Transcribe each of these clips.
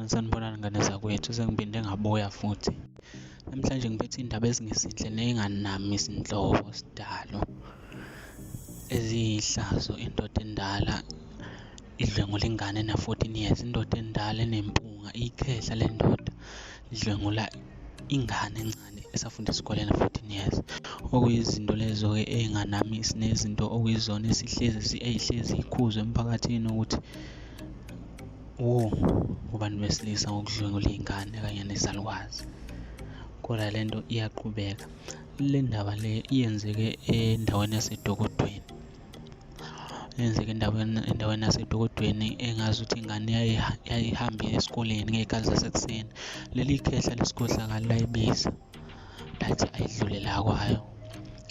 sanibonani ngane zakwethu, sengiphinde ngabuya futhi. Namhlanje ngiphethe indaba ezingezinhle ney'nganami izinhlobo sidalo eziyihlazo. Indoda endala idlwengula ingane ena-14 years. Indoda endala enempunga iyikhehla le ndoda idlwengula ingane encane esafunda esikoleni 14 years. Okuyizinto lezo-ke ey'nganamisi nezinto okuyizona ey'hlezi yikhuzwa emphakathini ukuthi kubantu besilisa ngokudlwengula iy'ngane kanye nezalukwazi. Kodwa le nto iyaqhubeka. Le ndaba le iyenzeke endaweni yaseDokodweni. Endaweni yaseDokodweni engazi ukuthi ingane yayihambile esikoleni ngey'khathi zasekuseni. Leli khehla lesikhohlakali layibiza lathi ayidlule la kwayo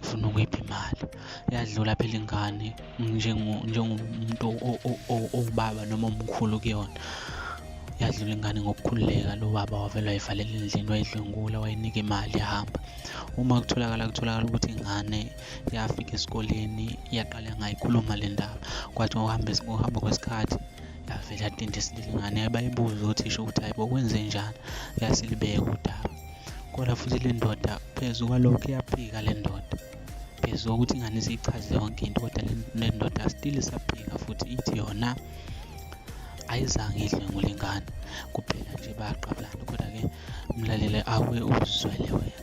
ifuna ukuyipha imali. Yadlula phela ingane njengomuntu owubaba noma omkhulu kuyona. Yadlula ingane ngokukhululeka. Lo baba wavele wayivalela endlini, wayidlwengula, wayinika imali yahamba. Uma kutholakala ukuthi ingane yafika esikoleni yaqala ngayikhuluma le ndaba, kwathi ngokuhamba kwesikhathi yavele yadindisa ingane. Bayibuza uthisha ukuthi hayi bokwenze njani, yasilibeka udaba. Kodwa futhi le ndoda phezu kwalokho iyaphika le ndoda. Phezu kokuthi ingane isiyichaze yonke into, kodwa le ndoda still isaphika futhi ithi yona ayizange idlwengule ingane kuphela nje bayaqabulana. Kodwa-ke mlalele awe uzwele wena.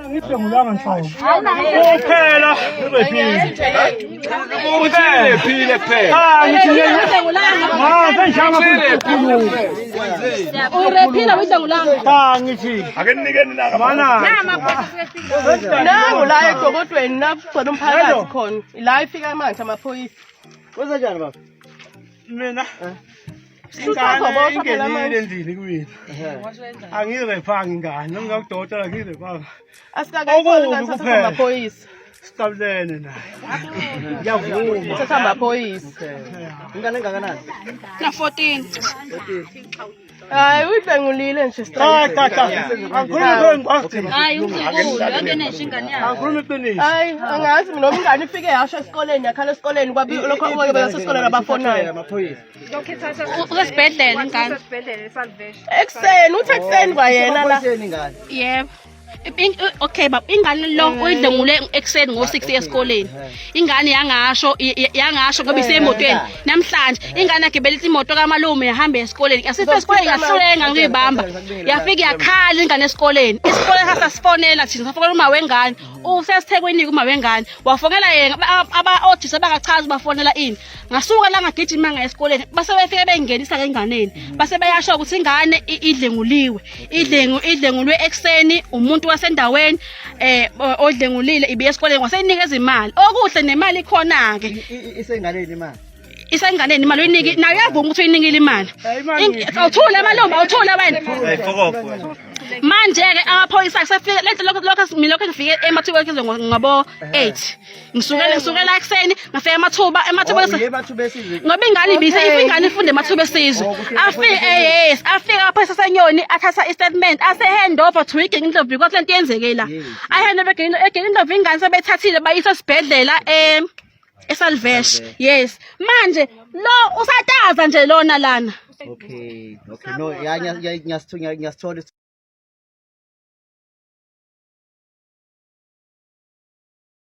Ngidlwengulanga nhlobo. Kuphela uphile kuphela. Ngithi urephila udlwengulanga. ngithi ake ninikeni naka bana. Nangu la eDokodweni nakugcwele umphakathi khona. La ifika manje amaphoyisa. Kwenza njani baba? Mina ingenile endlini kuwini. Angirephanga ingane, noma ngakudokotela ngirephanga. Asikakayitholi kanti sasasa amaphoyisa. Siqabulene naye. Ngiyavuma. Sasasa amaphoyisa. Ingane engakanani? Na 14. Hayi uyidlwengulile nje straight. Hayi unkulunkulu yakenesha ingane yakhe. Angikhuluma iqiniso. Hayi angazi mina noma ingane ifike yasho esikoleni yakhala esikoleni kwabi lokho okwebe yasesikoleni abafonayo. Amaphoyisa. Usesibhedlela ingane. Ekseni uthi ekseni kwayena la. Yebo. Okay baba, ingane lo uyidlwengule ekuseni ngo6 esikoleni. Ingane yangasho ngoba isemotweni. Namhlanje ingane yagibela imoto kaMalume yahamba esikoleni. Asife esikoleni yahlulenga ngiyibamba. Yafika yakhala ingane esikoleni. Isikole sasasifonela thina safonela uma wengane. Usesithekweni kuma wengane. Wafonela yena aba-auditor bakachaza bafonela ini. Ngasuka la ngagijima esikoleni. Base befike bengenisa ngenganeni. Base bayasho ukuthi ingane idlenguliwe. Idlengulwe ekseni umuntu wasendaweni odlengulile ibiye esikoleni waseyinikeza imali. Okuhle nemali ikhona ke. Isenganeni imali. Isenganeni imali uyiniki nayo yavuma ukuthi uyinikile imali. Awuthula amalomba awuthula wena. Manje ke amaphoyisa asefika lento lokho mina lokho ngifike emathuba kezwe ngabo 8. Ngisukela ekseni ngafika emathuba ngoba ingane ibise ingane ifunde emathuba esizwe. Afika amaphoyisa senyoni athatha istatement ase hand over to igengindlovu because lento yenzeke la. Ayihande begengindlovu ingane sebethathile bayisa esibhedlela eSalvesh. Yes. Manje lo usataza nje lona lana. Okay. No, ngiyasithola